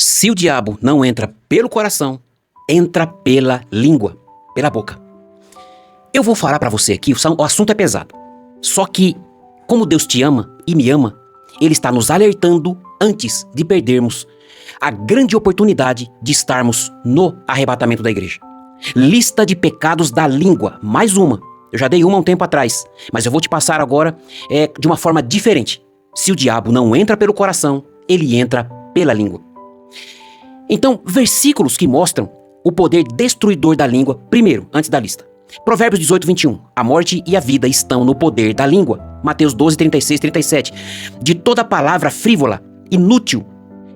Se o diabo não entra pelo coração, entra pela língua, pela boca. Eu vou falar pra você aqui, o assunto é pesado. Só que, como Deus te ama e me ama, Ele está nos alertando antes de perdermos a grande oportunidade de estarmos no arrebatamento da igreja. Lista de pecados da língua, mais uma. Eu já dei uma um tempo atrás, mas eu vou te passar agora de uma forma diferente. Se o diabo não entra pelo coração, ele entra pela língua. Então, versículos que mostram o poder destruidor da língua, primeiro, antes da lista. Provérbios 18, 21. A morte e a vida estão no poder da língua. Mateus 12, 36, 37. De toda palavra frívola, inútil,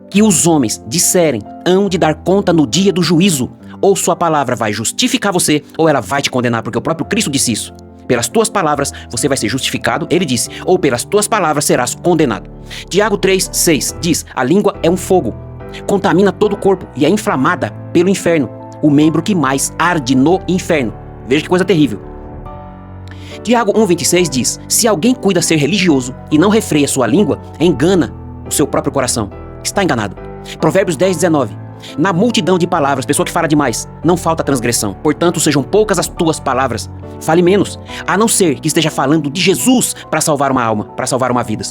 que os homens disserem, hão de dar conta no dia do juízo. Ou sua palavra vai justificar você, ou ela vai te condenar, porque o próprio Cristo disse isso. Pelas tuas palavras você vai ser justificado, ele disse, ou pelas tuas palavras serás condenado. Tiago 3, 6 diz, a língua é um fogo, contamina todo o corpo e é inflamada pelo inferno, o membro que mais arde no inferno. Veja que coisa terrível. Tiago 1, 26 diz, se alguém cuida ser religioso e não refreia sua língua, engana o seu próprio coração. Está enganado. Provérbios 10, 19. Na multidão de palavras, pessoa que fala demais, não falta transgressão. Portanto, sejam poucas as tuas palavras. Fale menos, a não ser que esteja falando de Jesus para salvar uma alma, para salvar uma vida.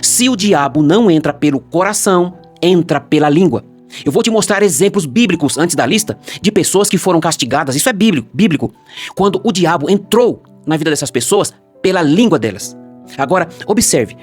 Se o diabo não entra pelo coração, entra pela língua. Eu vou te mostrar exemplos bíblicos antes da lista de pessoas que foram castigadas. Isso é bíblico. Quando o diabo entrou na vida dessas pessoas pela língua delas. Agora, observe.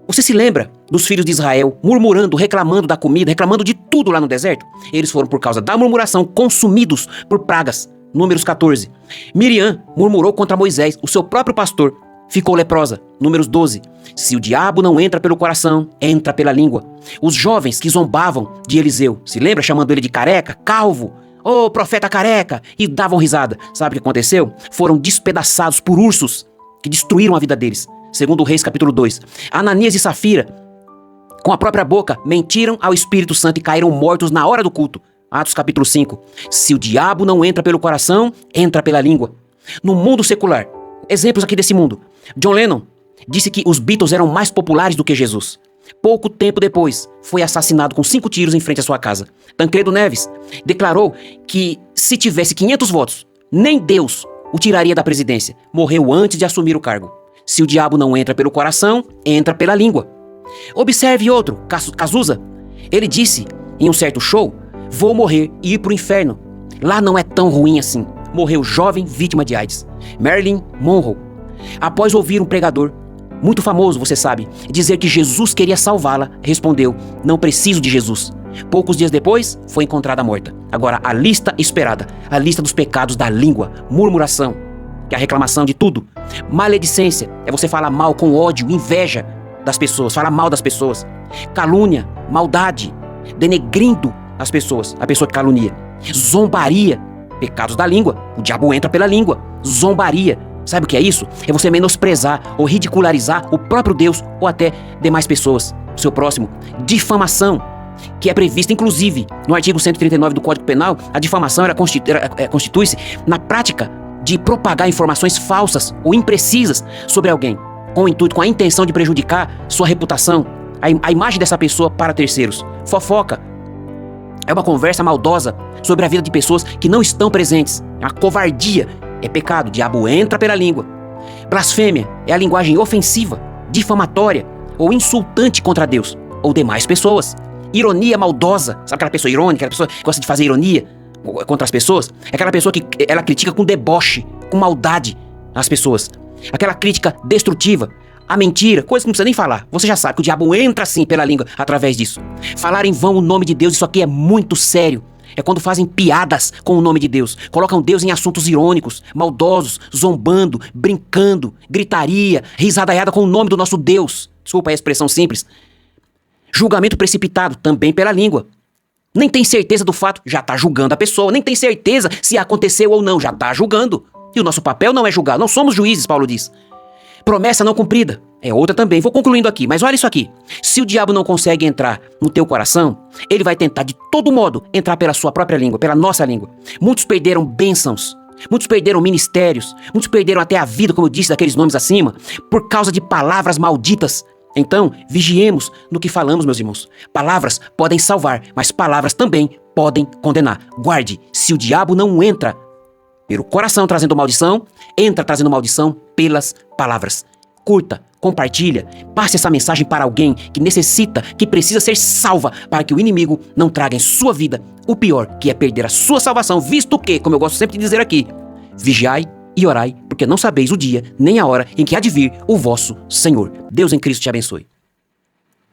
Você se lembra dos filhos de Israel murmurando, reclamando da comida, reclamando de tudo lá no deserto? Eles foram, por causa da murmuração, consumidos por pragas. Números 14. Miriam murmurou contra Moisés, o seu próprio pastor ficou leprosa. Números 12. Se o diabo não entra pelo coração, entra pela língua. Os jovens que zombavam de Eliseu, se lembra chamando ele de careca, calvo, ô profeta careca, e davam risada. Sabe o que aconteceu? Foram despedaçados por ursos que destruíram a vida deles. Segundo Reis, capítulo 2. Ananias e Safira, com a própria boca, mentiram ao Espírito Santo e caíram mortos na hora do culto. Atos, capítulo 5. Se o diabo não entra pelo coração, entra pela língua. No mundo secular, exemplos aqui desse mundo. John Lennon disse que os Beatles eram mais populares do que Jesus. Pouco tempo depois, foi assassinado com 5 tiros em frente à sua casa. Tancredo Neves declarou que se tivesse 500 votos, nem Deus o tiraria da presidência. Morreu antes de assumir o cargo. Se o diabo não entra pelo coração, entra pela língua. Observe outro, Cazuza. Ele disse em um certo show, vou morrer e ir pro inferno. Lá não é tão ruim assim. Morreu jovem vítima de AIDS. Marilyn Monroe. Após ouvir um pregador, muito famoso, você sabe, dizer que Jesus queria salvá-la, respondeu, não preciso de Jesus. Poucos dias depois, foi encontrada morta. Agora, a lista esperada, a lista dos pecados da língua, murmuração, que é a reclamação de tudo. Maledicência é você falar mal com ódio, inveja das pessoas, falar mal das pessoas. Calúnia, maldade, denegrindo as pessoas, a pessoa que calunia. Zombaria, pecados da língua, o diabo entra pela língua. Zombaria, sabe o que é isso? É você menosprezar ou ridicularizar o próprio Deus ou até demais pessoas, o seu próximo. Difamação, que é prevista inclusive no artigo 139 do Código Penal. A difamação constitui-se na prática de propagar informações falsas ou imprecisas sobre alguém, com o intuito, com a intenção de prejudicar sua reputação, a imagem dessa pessoa para terceiros. Fofoca é uma conversa maldosa sobre a vida de pessoas que não estão presentes. A covardia é pecado, o diabo entra pela língua. Blasfêmia é a linguagem ofensiva, difamatória ou insultante contra Deus ou demais pessoas. Ironia maldosa, sabe aquela pessoa irônica, aquela pessoa que gosta de fazer ironia contra as pessoas? É aquela pessoa que ela critica com deboche, com maldade as pessoas. Aquela crítica destrutiva, a mentira, coisa que não precisa nem falar. Você já sabe que o diabo entra sim pela língua através disso. Falar em vão o nome de Deus, isso aqui é muito sério. É quando fazem piadas com o nome de Deus. Colocam Deus em assuntos irônicos, maldosos, zombando, brincando, gritaria, risadaiada com o nome do nosso Deus. Desculpa a expressão simples. Julgamento precipitado, também pela língua. Nem tem certeza do fato, já está julgando a pessoa. Nem tem certeza se aconteceu ou não, já está julgando. E o nosso papel não é julgar, não somos juízes, Paulo diz. Promessa não cumprida, é outra também. Vou concluindo aqui, mas olha isso aqui. Se o diabo não consegue entrar no teu coração, ele vai tentar de todo modo entrar pela sua própria língua, pela nossa língua. Muitos perderam bênçãos, muitos perderam ministérios, muitos perderam até a vida, como eu disse, daqueles nomes acima, por causa de palavras malditas. Então, vigiemos no que falamos, meus irmãos. Palavras podem salvar, mas palavras também podem condenar. Guarde, se o diabo não entra pelo coração trazendo maldição, entra trazendo maldição pelas palavras. Curta, compartilha, passe essa mensagem para alguém que necessita, que precisa ser salva, para que o inimigo não traga em sua vida o pior, que é perder a sua salvação, visto que, como eu gosto sempre de dizer aqui, vigiai e orai, porque não sabeis o dia nem a hora em que há de vir o vosso Senhor. Deus em Cristo te abençoe.